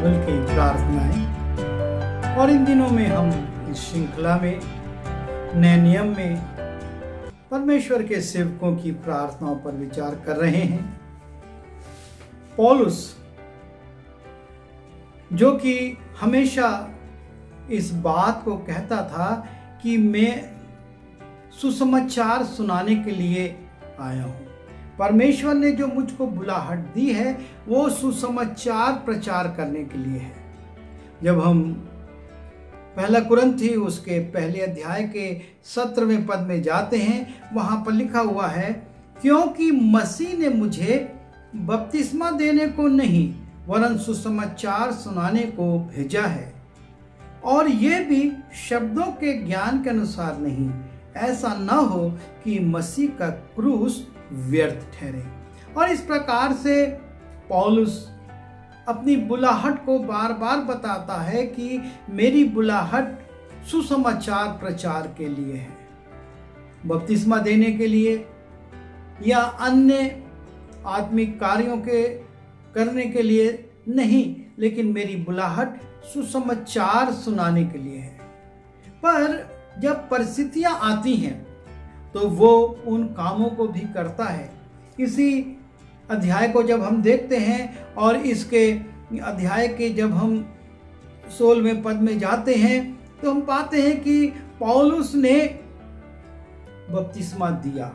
Bible की प्रार्थनाएं। और इन दिनों में हम इस श्रृंखला में नए नियम में परमेश्वर के सेवकों की प्रार्थनाओं पर विचार कर रहे हैं। पौलुस जो कि हमेशा इस बात को कहता था कि मैं सुसमाचार सुनाने के लिए आया हूं। परमेश्वर ने जो मुझको बुलाहट दी है वो सुसमाचार प्रचार करने के लिए है। जब हम पहला कुरिन्थी उसके पहले अध्याय के 17वें पद में जाते हैं, वहां पर लिखा हुआ है, क्योंकि मसीह ने मुझे बपतिस्मा देने को नहीं वरन सुसमाचार सुनाने को भेजा है, और ये भी शब्दों के ज्ञान के अनुसार नहीं, ऐसा न हो कि मसीह का क्रूस व्यर्थ ठहरे। और इस प्रकार से पौलुस अपनी बुलाहट को बार बार बताता है कि मेरी बुलाहट सुसमाचार प्रचार के लिए है, बपतिस्मा देने के लिए या अन्य आत्मिक कार्यों के करने के लिए नहीं, लेकिन मेरी बुलाहट सुसमाचार सुनाने के लिए है। पर जब परिस्थितियां आती हैं तो वो उन कामों को भी करता है। इसी अध्याय को जब हम देखते हैं और इसके अध्याय के जब हम 16वें पद में जाते हैं तो हम पाते हैं कि पौलुस ने बपतिस्मा दिया।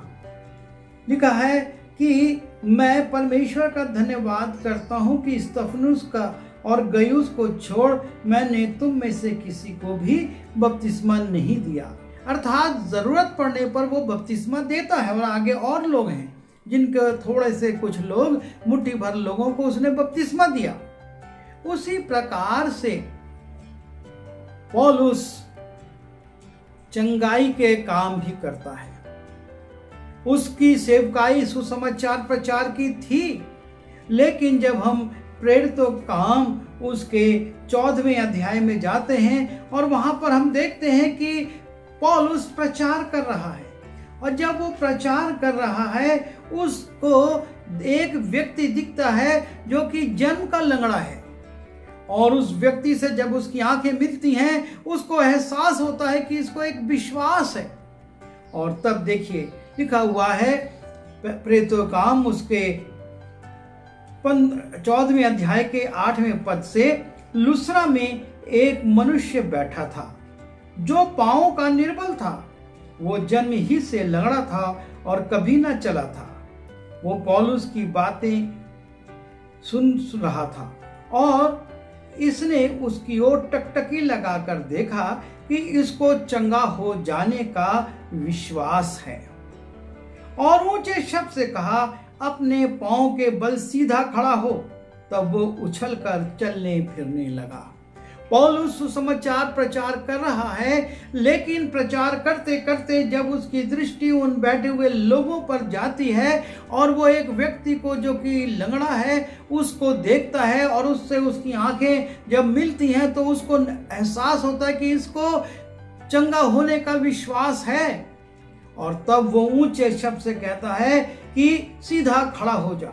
लिखा है कि मैं परमेश्वर का धन्यवाद करता हूं कि स्तफनुस का और गयुस को छोड़ मैंने तुम में से किसी को भी बपतिस्मा नहीं दिया। अर्थात जरूरत पड़ने पर वो बपतिस्मा देता है, और आगे और लोग हैं जिनके थोड़े से कुछ लोग, मुट्ठी भर लोगों को उसने बपतिस्मा दिया। उसी प्रकार से पौलुस चंगाई के काम भी करता है। उसकी सेवकाई सुसमाचार प्रचार की थी, लेकिन जब हम प्रेरितों काम उसके 14वें अध्याय में जाते हैं और वहां पर हम देखते हैं कि पौलुस प्रचार कर रहा है, और जब वो प्रचार कर रहा है उसको एक व्यक्ति दिखता है जो कि जन्म का लंगड़ा है, और उस व्यक्ति से जब उसकी आंखें मिलती हैं उसको एहसास होता है कि इसको एक विश्वास है। और तब देखिए लिखा हुआ है प्रेरितों काम उसके 14वें अध्याय के 8वें पद से, लुस्रा में एक मनुष्य बैठा था जो पांवों का निर्बल था, वो जन्म ही से लंगड़ा था और कभी न चला था। वो पौलुस की बातें सुन रहा था और इसने उसकी ओर टकटकी लगाकर देखा कि इसको चंगा हो जाने का विश्वास है, और ऊंचे शब्द से कहा, अपने पांव के बल सीधा खड़ा हो। तब वो उछलकर चलने फिरने लगा। पौलुस सुसमाचार प्रचार कर रहा है, लेकिन प्रचार करते करते जब उसकी दृष्टि उन बैठे हुए लोगों पर जाती है और वो एक व्यक्ति को जो कि लंगड़ा है उसको देखता है, और उससे उसकी आंखें जब मिलती हैं तो उसको एहसास होता है कि इसको चंगा होने का विश्वास है, और तब वो ऊंचे शब्द से कहता है कि सीधा खड़ा हो जा।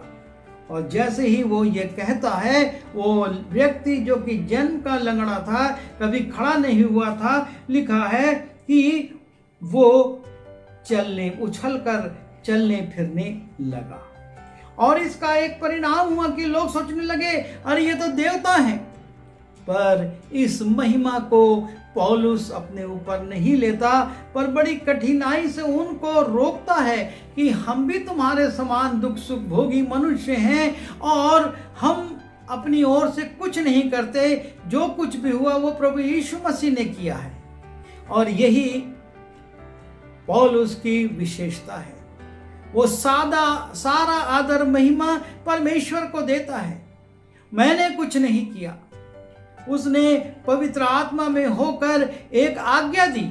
और जैसे ही वो ये कहता है, वो व्यक्ति जो कि जन्म का लंगड़ा था, कभी खड़ा नहीं हुआ था, लिखा है कि वो उछलकर चलने फिरने लगा। और इसका एक परिणाम हुआ कि लोग सोचने लगे, अरे ये तो देवता हैं। पर इस महिमा को पौलुस अपने ऊपर नहीं लेता, पर बड़ी कठिनाई से उनको रोकता है कि हम भी तुम्हारे समान दुख सुख भोगी मनुष्य हैं, और हम अपनी ओर से कुछ नहीं करते, जो कुछ भी हुआ वो प्रभु यीशु मसीह ने किया है। और यही पौलुस की विशेषता है। वो सारा आदर महिमा परमेश्वर को देता है। मैंने कुछ नहीं किया, उसने पवित्र आत्मा में होकर एक आज्ञा दी,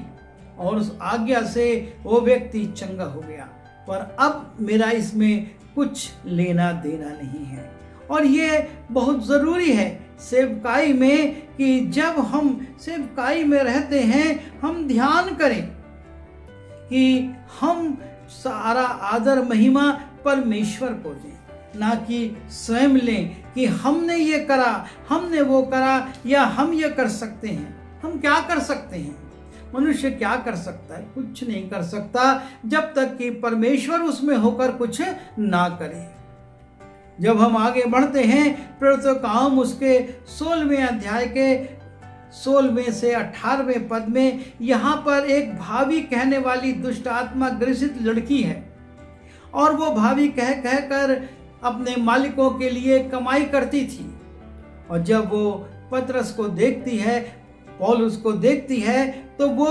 और उस आज्ञा से वो व्यक्ति चंगा हो गया। पर अब मेरा इसमें कुछ लेना देना नहीं है। और ये बहुत ज़रूरी है सेवकाई में कि जब हम सेवकाई में रहते हैं, हम ध्यान करें कि हम सारा आदर महिमा परमेश्वर को दें। ना कि स्वयं लें कि हमने ये करा, हमने वो करा, या हम ये कर सकते हैं। हम क्या कर सकते हैं? मनुष्य क्या कर सकता है? कुछ नहीं कर सकता जब तक कि परमेश्वर उसमें होकर कुछ ना करे। जब हम आगे बढ़ते हैं प्रेरितों का काम उसके 16वें अध्याय के 16वें से 18वें पद में, यहाँ पर एक भावी कहने वाली दुष्ट आत्मा ग्रसित लड़की है, और वो भावी कह कर अपने मालिकों के लिए कमाई करती थी। और जब वो पतरस को देखती है, पौलुस को देखती है, तो वो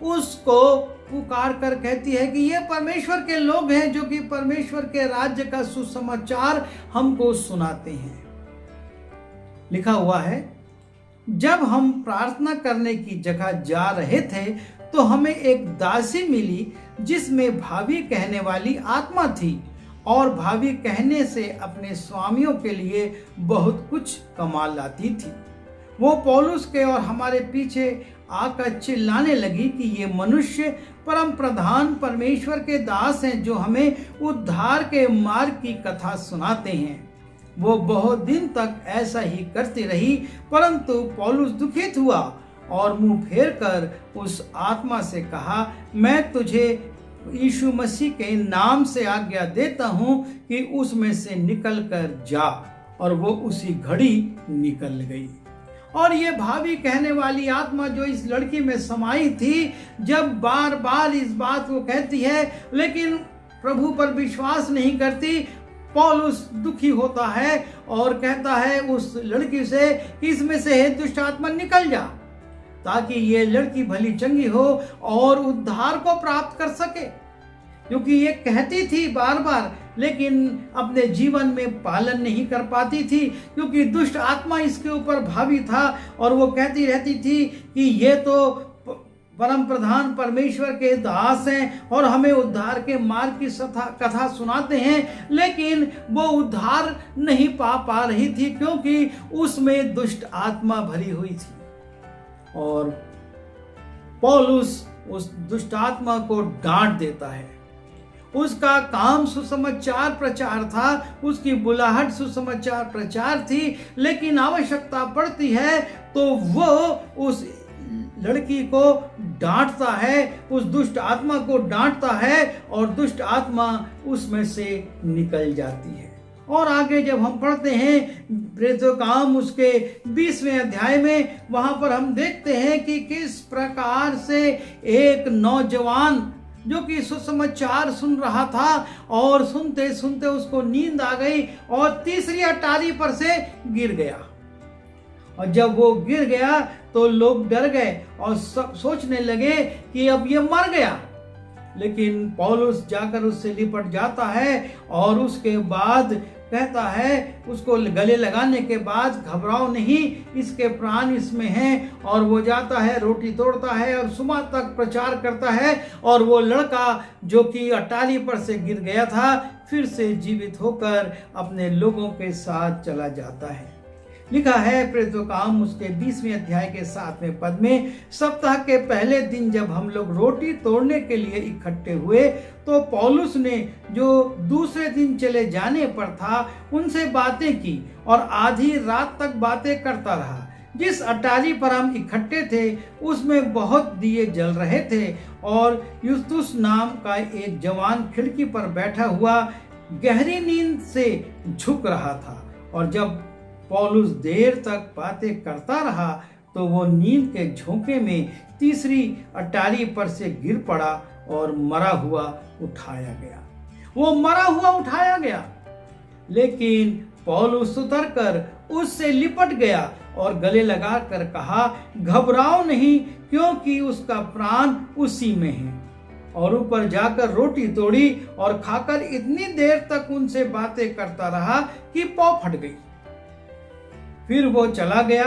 उसको पुकार कर कहती है कि ये परमेश्वर के लोग हैं जो कि परमेश्वर के राज्य का सुसमाचार हमको सुनाते हैं। लिखा हुआ है, जब हम प्रार्थना करने की जगह जा रहे थे तो हमें एक दासी मिली जिसमें भावी कहने वाली आत्मा थी, और भावी कहने से अपने स्वामियों के लिए बहुत कुछ कमा लाती थी। वो पौलुस के और हमारे पीछे आकर चिल्लाने लगी कि ये मनुष्य परम प्रधान परमेश्वर के दास हैं जो हमें उद्धार के मार्ग की कथा सुनाते हैं। वो बहुत दिन तक ऐसा ही करती रही, परंतु पौलुस दुखित हुआ और मुंह फेर कर उस आत्मा से कहा, मैं तुझे यीशु मसीह के नाम से आज्ञा देता हूं कि उसमें से निकल कर जा। और वो उसी घड़ी निकल गई। और ये भावी कहने वाली आत्मा जो इस लड़की में समाई थी, जब बार बार इस बात को कहती है लेकिन प्रभु पर विश्वास नहीं करती, पौलुस दुखी होता है और कहता है उस लड़की से कि इसमें से दुष्ट आत्मा निकल जा, ताकि ये लड़की भली चंगी हो और उद्धार को प्राप्त कर सके। क्योंकि ये कहती थी बार बार, लेकिन अपने जीवन में पालन नहीं कर पाती थी, क्योंकि दुष्ट आत्मा इसके ऊपर भावी था। और वो कहती रहती थी कि ये तो परम प्रधान परमेश्वर के दास हैं और हमें उद्धार के मार्ग की कथा सुनाते हैं, लेकिन वो उद्धार नहीं पा रही थी क्योंकि उसमें दुष्ट आत्मा भरी हुई थी। और पौलुस उस दुष्ट आत्मा को डांट देता है। उसका काम सुसमाचार प्रचार था, उसकी बुलाहट सुसमाचार प्रचार थी, लेकिन आवश्यकता पड़ती है तो वो उस लड़की को डांटता है, उस दुष्ट आत्मा को डांटता है, और दुष्ट आत्मा उसमें से निकल जाती है। और आगे जब हम पढ़ते हैं प्रेरितों का काम उसके 20वें अध्याय में, वहां पर हम देखते हैं कि किस प्रकार से एक नौजवान जो कि सुसमाचार सुन रहा था और सुनते सुनते उसको नींद आ गई और तीसरी अटारी पर से गिर गया। और जब वो गिर गया तो लोग डर गए और सोचने लगे कि अब ये मर गया। लेकिन पौलुस जाकर उससे लिपट जाता है और उसके बाद कहता है, उसको गले लगाने के बाद, घबराओ नहीं, इसके प्राण इसमें हैं। और वो जाता है, रोटी तोड़ता है और सुबह तक प्रचार करता है, और वो लड़का जो कि अटारी पर से गिर गया था फिर से जीवित होकर अपने लोगों के साथ चला जाता है। लिखा है प्रेरितों का काम उसके 20वें अध्याय के 7वें पद में, सप्ताह के पहले दिन जब हम लोग रोटी तोड़ने के लिए इकट्ठे हुए तो पौलुस ने जो दूसरे दिन चले जाने पर था उनसे बातें की और आधी रात तक बातें करता रहा। जिस अटारी पर हम इकट्ठे थे उसमें बहुत दिए जल रहे थे, और युस्तुस नाम का एक जवान खिड़की पर बैठा हुआ गहरी नींद से झुक रहा था। और जब पौलुस देर तक बातें करता रहा तो वो नींद के झोंके में तीसरी अटारी पर से गिर पड़ा और मरा हुआ उठाया गया। वो मरा हुआ उठाया गया, लेकिन पौलुस उतर कर उससे लिपट गया और गले लगा कर कहा, घबराओ नहीं, क्योंकि उसका प्राण उसी में है। और ऊपर जाकर रोटी तोड़ी और खाकर इतनी देर तक उनसे बातें करता रहा कि पौ फट गई। फिर वो चला गया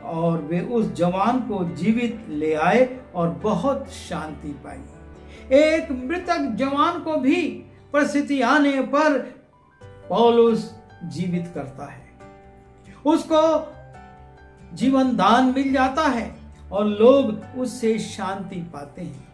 और वे उस जवान को जीवित ले आए और बहुत शांति पाई। एक मृतक जवान को भी परिस्थिति आने पर पौलुस जीवित करता है, उसको जीवन दान मिल जाता है और लोग उससे शांति पाते हैं।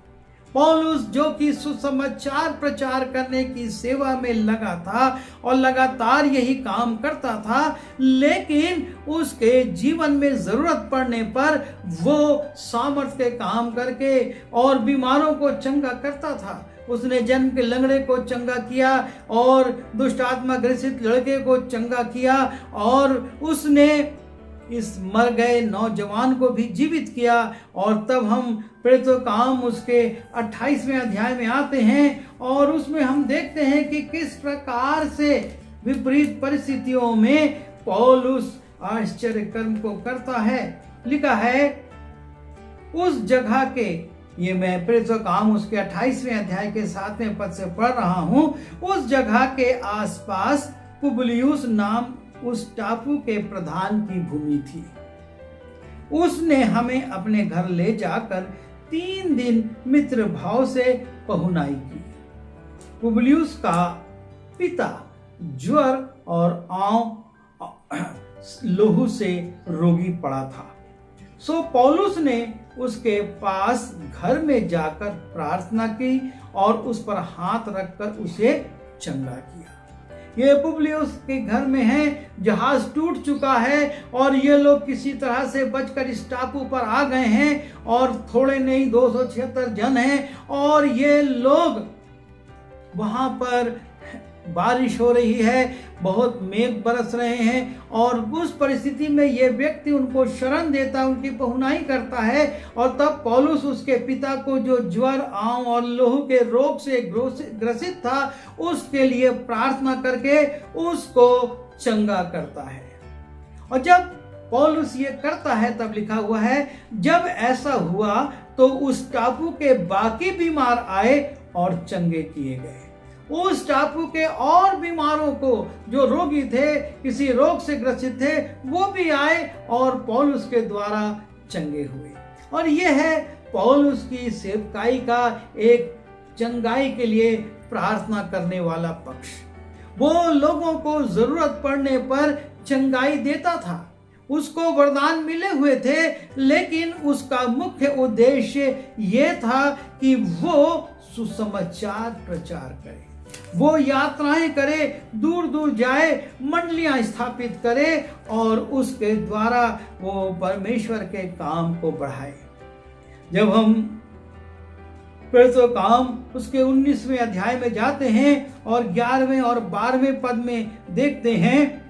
पौलुस जो कि सुसमाचार प्रचार करने की सेवा में लगा था और लगातार यही काम करता था, लेकिन उसके जीवन में जरूरत पड़ने पर वो सामर्थ्य के काम करके और बीमारों को चंगा करता था। उसने जन्म के लंगड़े को चंगा किया और दुष्ट आत्मा ग्रसित लड़के को चंगा किया और उसने इस मर गए नौजवान को भी जीवित किया। और तब हम प्रेरितों का काम उसके 28वें अध्याय में आते हैं और उसमें हम देखते हैं कि किस प्रकार से विपरीत परिस्थितियों में पौलुस आश्चर्य कर्म को करता है। लिखा है उस जगह के, ये मैं प्रेरितों का काम उसके 28वें अध्याय के 7वें पद से पढ़ रहा हूं, उस जगह के आसपास पुबलियुस नाम उस टापू के प्रधान की भूमि थी। उसने हमें अपने घर ले जाकर 3 दिन मित्र भाव से पहुनाई की। पुबलियुस का पिता ज्वर और लहू से रोगी पड़ा था, सो पौलुस ने उसके पास घर में जाकर प्रार्थना की और उस पर हाथ रखकर उसे चंगा किया। ये पुबलियुस के घर में है, जहाज टूट चुका है और ये लोग किसी तरह से बचकर इस टापू पर आ गए हैं और थोड़े नहीं 276 जन हैं और ये लोग वहां पर बारिश हो रही है, बहुत मेघ बरस रहे हैं और उस परिस्थिति में ये व्यक्ति उनको शरण देता, उनकी पहुनाई करता है। और तब पौलुस उसके पिता को जो ज्वर, आंव और लहू के रोग से ग्रसित था उसके लिए प्रार्थना करके उसको चंगा करता है। और जब पौलुस ये करता है तब लिखा हुआ है जब ऐसा हुआ तो उस टापू के बाकी बीमार आए और चंगे किए गए। उस टापू के और बीमारों को जो रोगी थे, किसी रोग से ग्रसित थे, वो भी आए और पौलुस के द्वारा चंगे हुए। और यह है पौलुस की सेवकाई का एक चंगाई के लिए प्रार्थना करने वाला पक्ष। वो लोगों को जरूरत पड़ने पर चंगाई देता था। उसको वरदान मिले हुए थे, लेकिन उसका मुख्य उद्देश्य ये था कि वो सुसमाचार प्रचार करे, वो यात्राएं करे, दूर दूर जाए, मंडलियां स्थापित करे और उसके द्वारा वो परमेश्वर के काम को बढ़ाए। जब हम प्रेरितों का काम उसके 19वें अध्याय में जाते हैं और 11वें और 12वें पद में देखते हैं,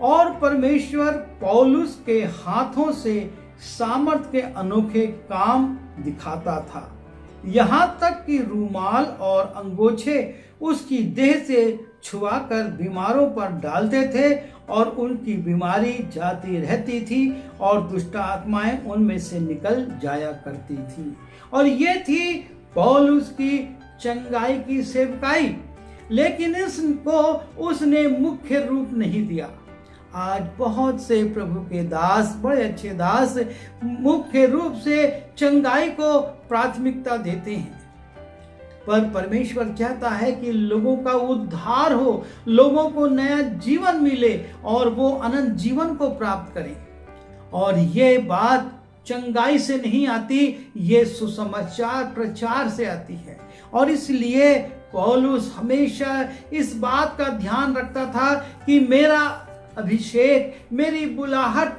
और परमेश्वर पौलुस के हाथों से सामर्थ के अनोखे काम दिखाता था, यहाँ तक कि रूमाल और अंगोछे उसकी देह से छुआकर बीमारों पर डालते थे और उनकी बीमारी जाती रहती थी और दुष्ट आत्माएं उनमें से निकल जाया करती थी। और ये थी पौलुस की चंगाई की सेवकाई, लेकिन इसको उसने मुख्य रूप नहीं दिया। आज बहुत से प्रभु के दास, बड़े अच्छे दास, मुख्य रूप से चंगाई को प्राथमिकता देते हैं, पर परमेश्वर चाहता है कि लोगों का उद्धार हो, लोगों को नया जीवन मिले और वो अनंत जीवन को प्राप्त करें। और ये बात चंगाई से नहीं आती, ये सुसमाचार प्रचार से आती है। और इसलिए पौलुस हमेशा इस बात का ध्यान रखता था कि मेरा अभिषेक, मेरी बुलाहट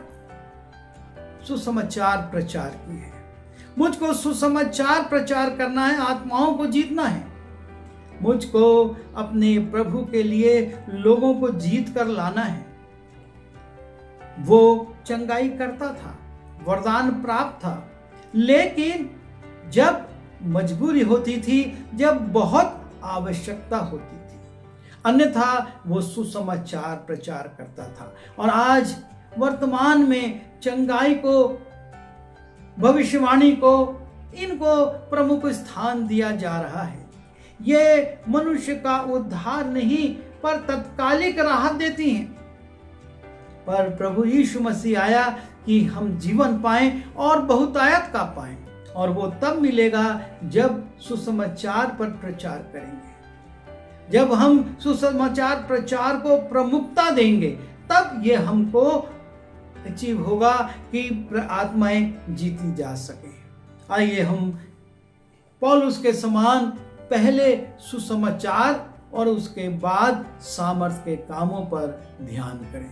सुसमाचार प्रचार की है। मुझको सुसमाचार प्रचार करना है, आत्माओं को जीतना है, मुझको अपने प्रभु के लिए लोगों को जीत कर लाना है। वो चंगाई करता था, वरदान प्राप्त था, लेकिन जब मजबूरी होती थी, जब बहुत आवश्यकता होती थी, अन्यथा वो सुसमाचार प्रचार करता था। और आज वर्तमान में चंगाई को, भविष्यवाणी को, इनको प्रमुख स्थान दिया जा रहा है। ये मनुष्य का उद्धार नहीं पर तत्कालिक राहत देती हैं, पर प्रभु यीशु मसीह आया कि हम जीवन पाएं और बहुतायत का पाएं, और वो तब मिलेगा जब सुसमाचार पर प्रचार करेंगे। जब हम सुसमाचार प्रचार को प्रमुखता देंगे तब ये हमको अचीव होगा कि आत्माएं जीती जा सके। आइए हम पौलुस के समान पहले सुसमाचार और उसके बाद सामर्थ के कामों पर ध्यान करें।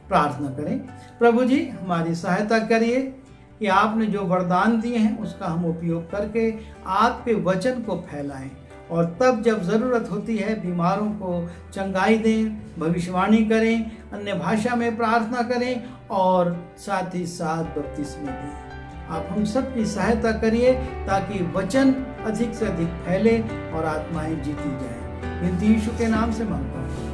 प्रार्थना करें। प्रभु जी, हमारी सहायता करिए कि आपने जो वरदान दिए हैं उसका हम उपयोग करके आपके वचन को फैलाएं और तब जब ज़रूरत होती है बीमारों को चंगाई दें, भविष्यवाणी करें, अन्य भाषा में प्रार्थना करें और साथ ही साथ बपतिस्मा दें। आप हम सब की सहायता करिए ताकि वचन अधिक से अधिक फैले और आत्माएं जीती जाएं। यीशु के नाम से मांगता हूँ।